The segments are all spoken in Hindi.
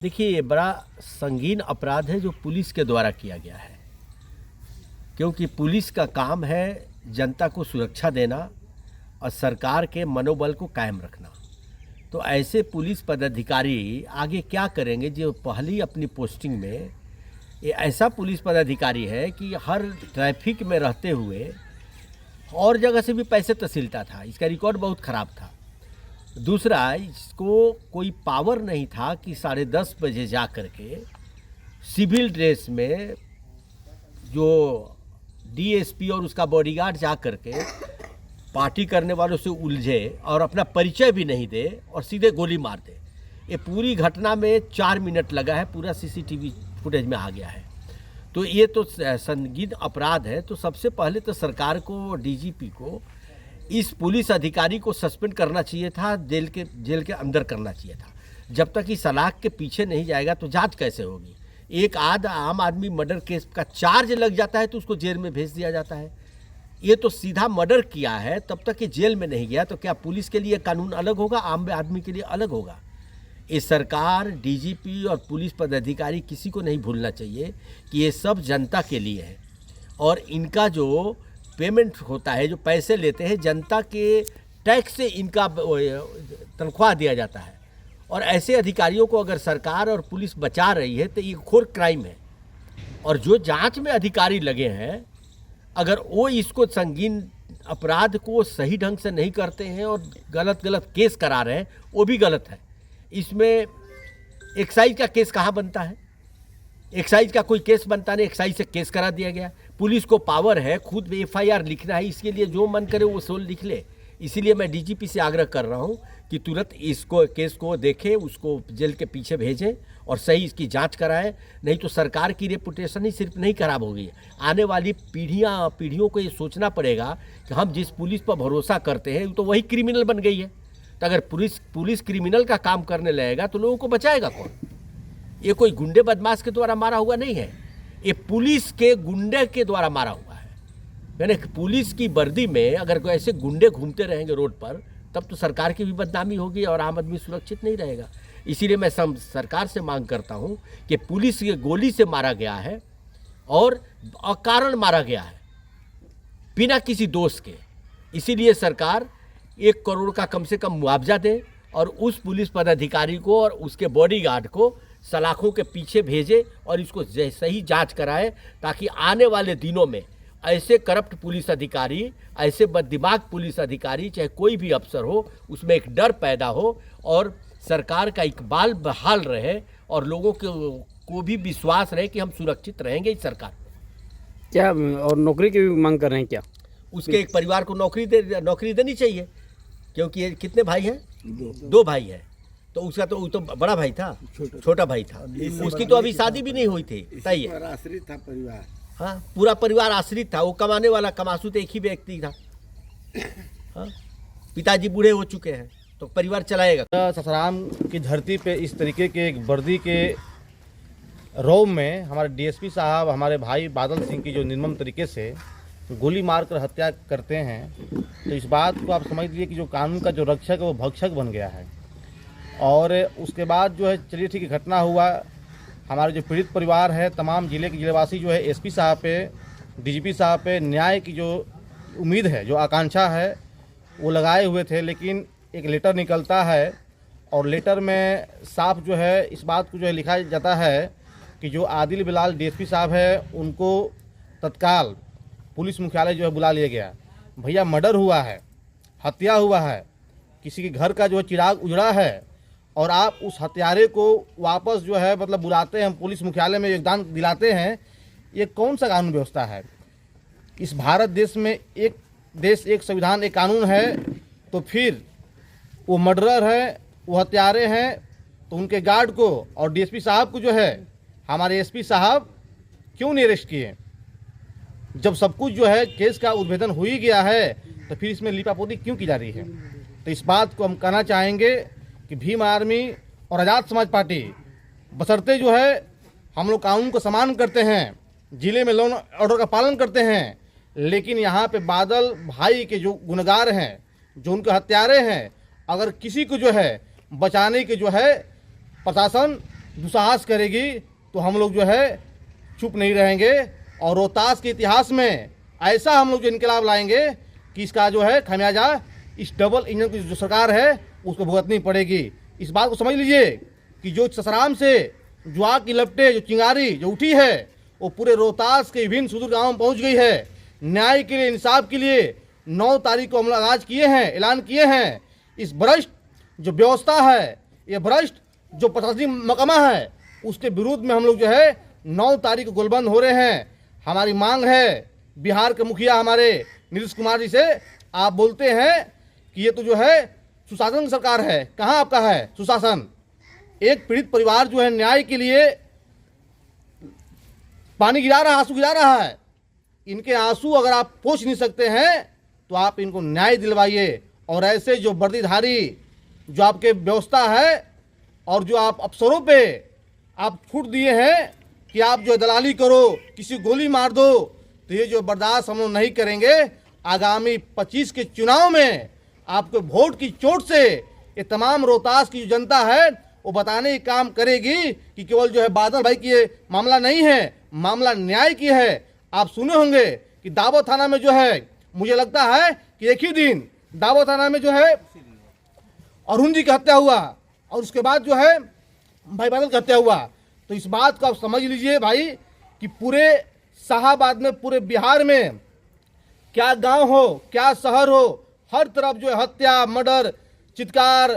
देखिए, ये बड़ा संगीन अपराध है जो पुलिस के द्वारा किया गया है, क्योंकि पुलिस का काम है जनता को सुरक्षा देना और सरकार के मनोबल को कायम रखना। तो ऐसे पुलिस पदाधिकारी आगे क्या करेंगे जो पहली अपनी पोस्टिंग में ये ऐसा पुलिस पदाधिकारी है कि हर ट्रैफिक में रहते हुए और जगह से भी पैसे तसीलता था। इसका रिकॉर्ड बहुत ख़राब था। दूसरा, इसको कोई पावर नहीं था कि 10:30 बजे जा कर के सिविल ड्रेस में जो डीएसपी और उसका बॉडीगार्ड जा कर के पार्टी करने वालों से उलझे और अपना परिचय भी नहीं दे और सीधे गोली मार दे। ये पूरी घटना में 4 मिनट लगा है, पूरा सीसीटीवी फुटेज में आ गया है। तो ये तो संगीन अपराध है। तो सबसे पहले तो सरकार को, डीजीपी को इस पुलिस अधिकारी को सस्पेंड करना चाहिए था, जेल के अंदर करना चाहिए था। जब तक इस सलाख के पीछे नहीं जाएगा तो जांच कैसे होगी। एक आम आदमी मर्डर केस का चार्ज लग जाता है तो उसको जेल में भेज दिया जाता है। ये तो सीधा मर्डर किया है, तब तक ये जेल में नहीं गया। तो क्या पुलिस के लिए कानून अलग होगा, आम आदमी के लिए अलग होगा? ये सरकार, डीजीपी और पुलिस पदाधिकारी किसी को नहीं भूलना चाहिए कि ये सब जनता के लिए है और इनका जो पेमेंट होता है, जो पैसे लेते हैं जनता के टैक्स से इनका तनख्वाह दिया जाता है। और ऐसे अधिकारियों को अगर सरकार और पुलिस बचा रही है तो ये घोर क्राइम है। और जो जांच में अधिकारी लगे हैं, अगर वो इसको संगीन अपराध को सही ढंग से नहीं करते हैं और गलत केस करा रहे हैं, वो भी गलत है। इसमें एक्साइज का केस कहाँ बनता है? एक्साइज का कोई केस बनता नहीं, एक्साइज से केस करा दिया गया। पुलिस को पावर है खुद एफआईआर लिखना है, इसके लिए जो मन करे वो सोल लिख ले। इसीलिए मैं डीजीपी से आग्रह कर रहा हूँ कि तुरंत इसको केस को देखें, उसको जेल के पीछे भेजें और सही इसकी जांच कराएं। नहीं तो सरकार की रेपुटेशन ही सिर्फ नहीं खराब होगी, आने वाली पीढ़ियों को ये सोचना पड़ेगा कि हम जिस पुलिस पर भरोसा करते हैं तो वही क्रिमिनल बन गई है। तो अगर पुलिस क्रिमिनल का काम करने लगेगा तो लोगों को बचाएगा कौन? ये कोई गुंडे बदमाश के द्वारा मारा हुआ नहीं है, ये पुलिस के गुंडे के द्वारा मारा हुआ है। यानी पुलिस की वर्दी में अगर कोई ऐसे गुंडे घूमते रहेंगे रोड पर, तब तो सरकार की भी बदनामी होगी और आम आदमी सुरक्षित नहीं रहेगा। इसीलिए मैं सरकार से मांग करता हूं कि पुलिस के गोली से मारा गया है और अकारण मारा गया है, बिना किसी दोष के। इसीलिए सरकार 1 करोड़ का कम से कम मुआवजा दे और उस पुलिस पदाधिकारी को और उसके बॉडीगार्ड को सलाखों के पीछे भेजे और इसको सही जांच कराए, ताकि आने वाले दिनों में ऐसे करप्ट पुलिस अधिकारी, ऐसे बददिमाग पुलिस अधिकारी, चाहे कोई भी अफसर हो, उसमें एक डर पैदा हो और सरकार का इकबाल बहाल रहे और लोगों को भी विश्वास रहे कि हम सुरक्षित रहेंगे इस सरकार। क्या और नौकरी की भी मांग कर रहे हैं क्या? उसके एक परिवार को नौकरी देनी चाहिए, क्योंकि ये कितने भाई हैं? 2 भाई हैं। तो उसका तो वो तो बड़ा भाई था, छोटा भाई था, उसकी तो अभी शादी भी नहीं हुई थी। तय आश्रित था परिवार। हाँ, पूरा परिवार आश्रित था। वो कमाने वाला कमासू तो एक ही व्यक्ति था। हाँ, पिताजी बूढ़े हो चुके हैं तो परिवार चलाएगा। ससाराम की धरती पे इस तरीके के एक वर्दी के रौब में हमारे डीएसपी साहब, हमारे भाई बादल सिंह की जो निर्मम तरीके से गोली मारकर हत्या करते हैं, तो इस बात को आप समझ लीजिए कि जो कानून का जो रक्षक है वो भक्षक बन गया है। और उसके बाद जो है, चलिए ठीक है, घटना हुआ, हमारे जो पीड़ित परिवार है, तमाम ज़िले के ज़िलेवासी जो है एसपी साहब पे, डीजीपी साहब पे न्याय की जो उम्मीद है, जो आकांक्षा है, वो लगाए हुए थे। लेकिन एक लेटर निकलता है और लेटर में साफ जो है इस बात को जो है लिखा जाता है कि जो आदिल बिलाल डीएसपी साहब है उनको तत्काल पुलिस मुख्यालय जो है बुला लिया गया। भैया, मर्डर हुआ है, हत्या हुआ है, किसी के घर का जो है चिराग उजड़ा है और आप उस हत्यारे को वापस जो है मतलब बुलाते हैं, पुलिस मुख्यालय में योगदान दिलाते हैं। ये कौन सा कानून व्यवस्था है? इस भारत देश में एक देश, एक संविधान, एक कानून है। तो फिर वो मर्डरर है, वो हत्यारे हैं, तो उनके गार्ड को और डीएसपी साहब को जो है हमारे एसपी साहब क्यों नहीं अरेस्ट किए? जब सब कुछ जो है केस का उद्भेदन हो ही गया है तो फिर इसमें लीपापोती क्यों की जा रही है? तो इस बात को हम कहना चाहेंगे कि भीम आर्मी और आज़ाद समाज पार्टी बशर्ते जो है हम लोग कानून को सम्मान करते हैं, ज़िले में लॉ एंड ऑर्डर का पालन करते हैं, लेकिन यहाँ पे बादल भाई के जो गुनहगार हैं, जो उनके हत्यारे हैं, अगर किसी को जो है बचाने के जो है प्रशासन दुस्साहस करेगी तो हम लोग जो है चुप नहीं रहेंगे और रोहतास के इतिहास में ऐसा हम लोग जो इनकलाब लाएंगे कि इसका जो है खामियाजा इस डबल इंजन की जो सरकार है उसको भुगतनी पड़ेगी। इस बात को समझ लीजिए कि जो ससराम से जो आग की लपटें, जो चिंगारी जो उठी है वो पूरे रोहतास के विभिन्न सुदूर गाँव में पहुँच गई है। न्याय के लिए, इंसाफ के लिए 9 तारीख को हम लोग आगाज किए हैं, ऐलान किए हैं। इस भ्रष्ट जो व्यवस्था है, ये भ्रष्ट जो प्रशासनिक महकमा है, उसके विरुद्ध में हम लोग जो है 9 तारीख को गोलबंद हो रहे हैं। हमारी मांग है बिहार के मुखिया हमारे नीतीश कुमार जी से, आप बोलते हैं कि ये तो जो है सुशासन की सरकार है, कहाँ आपका है सुशासन? एक पीड़ित परिवार जो है न्याय के लिए पानी गिरा रहा है, आंसू गिरा रहा है। इनके आंसू अगर आप पोंछ नहीं सकते हैं तो आप इनको न्याय दिलवाइए। और ऐसे जो वर्दीधारी जो आपके व्यवस्था है और जो आप अफसरों पे आप छूट दिए हैं कि आप जो दलाली करो, किसी गोली मार दो, तो ये जो बर्दाश्त हम लोग नहीं करेंगे। आगामी 25 के चुनाव में आपको वोट की चोट से ये तमाम रोहतास की जो जनता है वो बताने की काम करेगी कि केवल जो है बादल भाई की ये मामला नहीं है, मामला न्याय की है। आप सुने होंगे कि दावो थाना में जो है, मुझे लगता है कि एक ही दिन दावो थाना में जो है अरुण जी की हत्या हुआ और उसके बाद जो है भाई बादल की हत्या हुआ। तो इस बात को आप समझ लीजिए भाई कि पूरे शाहाबाद में, पूरे बिहार में, क्या गांव हो, क्या शहर हो, हर तरफ जो है हत्या, मर्डर, चित्कार,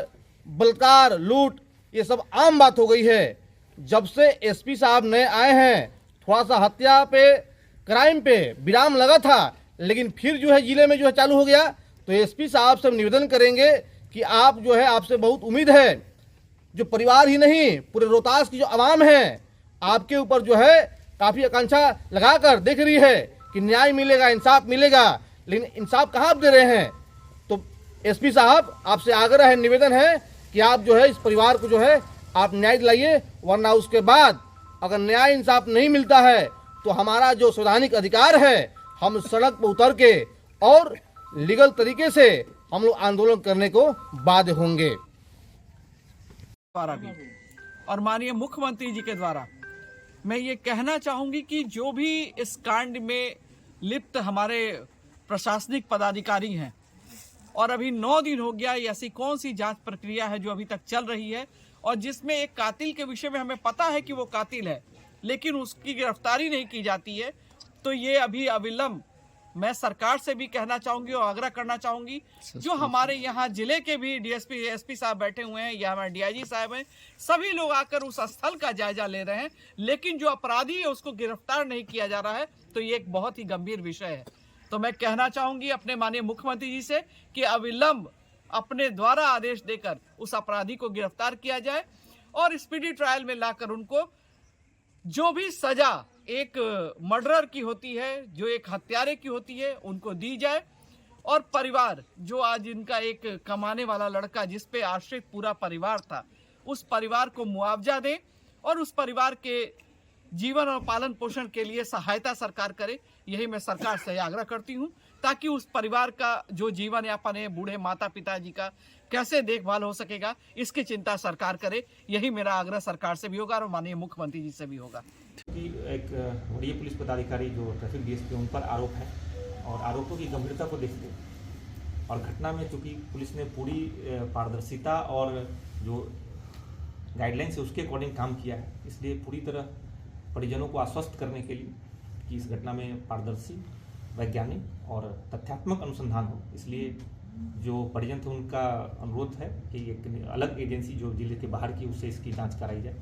बलात्कार, लूट, ये सब आम बात हो गई है। जब से एसपी साहब नए आए हैं, थोड़ा सा हत्या पे, क्राइम पे विराम लगा था, लेकिन फिर जो है जिले में जो है चालू हो गया। तो एसपी साहब से हम निवेदन करेंगे कि आप जो है, आपसे बहुत उम्मीद है, जो परिवार ही नहीं पूरे रोहतास की जो आवाम है आपके ऊपर जो है काफ़ी आकांक्षा लगाकर देख रही है कि न्याय मिलेगा, इंसाफ मिलेगा, लेकिन इंसाफ कहाँ आप दे रहे हैं? तो एसपी साहब आपसे आग्रह है, निवेदन है कि आप जो है इस परिवार को जो है आप न्याय दिलाइए, वरना उसके बाद अगर न्याय इंसाफ नहीं मिलता है तो हमारा जो संवैधानिक अधिकार है, हम सड़क पर उतर के और लीगल तरीके से हम लोग आंदोलन करने को बाध्य होंगे। द्वारा भी और माननीय मुख्यमंत्री जी के द्वारा मैं ये कहना चाहूंगी कि जो भी इस कांड में लिप्त हमारे प्रशासनिक पदाधिकारी हैं और अभी 9 दिन हो गया, ऐसी कौन सी जांच प्रक्रिया है जो अभी तक चल रही है और जिसमें एक कातिल के विषय में हमें पता है कि वो कातिल है लेकिन उसकी गिरफ्तारी नहीं की जाती है। तो ये अभी अविलंब मैं सरकार से भी कहना चाहूंगी और आग्रह करना चाहूंगी, जो हमारे यहाँ जिले के भी डीएसपी एसपी साहब बैठे हुए हैं या हमारे डीआईजी साहब हैं, सभी लोग आकर उस स्थल का जायजा ले रहे हैं, लेकिन जो अपराधी है उसको गिरफ्तार नहीं किया जा रहा है। तो ये एक बहुत ही गंभीर विषय है। तो मैं कहना चाहूंगी अपने माननीय मुख्यमंत्री जी से कि अविलंब अपने द्वारा आदेश देकर उस अपराधी को गिरफ्तार किया जाए और स्पीडी ट्रायल में लाकर उनको जो भी सजा एक मर्डरर की होती है, जो एक हत्यारे की होती है, उनको दी जाए। और परिवार जो आज इनका एक कमाने वाला लड़का जिस पे आश्रित पूरा परिवार था, उस परिवार को मुआवजा दें और उस परिवार के जीवन और पालन पोषण के लिए सहायता सरकार करे। यही मैं सरकार से आग्रह करती हूं, ताकि उस परिवार का जो जीवन यापन है, बूढ़े माता पिता जी का कैसे देखभाल हो सकेगा, इसकी चिंता सरकार करे। यही मेरा आग्रह सरकार से भी होगा और माननीय मुख्यमंत्री जी से भी होगा। कि एक वरीय पुलिस पदाधिकारी जो ट्रैफिक डीएसपी, उन पर आरोप है और आरोपों की गंभीरता को देखते और घटना में चूँकि पुलिस ने पूरी पारदर्शिता और जो गाइडलाइंस है उसके अकॉर्डिंग काम किया है, इसलिए पूरी तरह परिजनों को आश्वस्त करने के लिए कि इस घटना में पारदर्शी, वैज्ञानिक और तथ्यात्मक अनुसंधान हो, इसलिए जो परिजन थे उनका अनुरोध है कि एक अलग एजेंसी जो जिले के बाहर की, उससे इसकी जांच कराई जाए।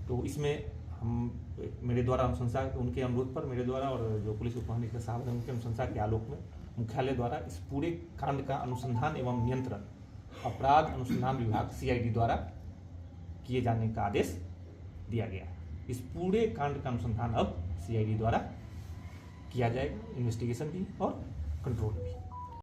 तो इसमें हम मेरे द्वारा अनुशंसा, उनके अनुरोध पर मेरे द्वारा और जो पुलिस उपमहानिरीक्षक साहब हैं उनके अनुशंसा के आलोक में मुख्यालय द्वारा इस पूरे कांड का अनुसंधान एवं नियंत्रण अपराध अनुसंधान विभाग CID द्वारा किए जाने का आदेश दिया गया। इस पूरे कांड का अनुसंधान अब CID द्वारा किया जाएगा, इन्वेस्टिगेशन भी और कंट्रोल भी।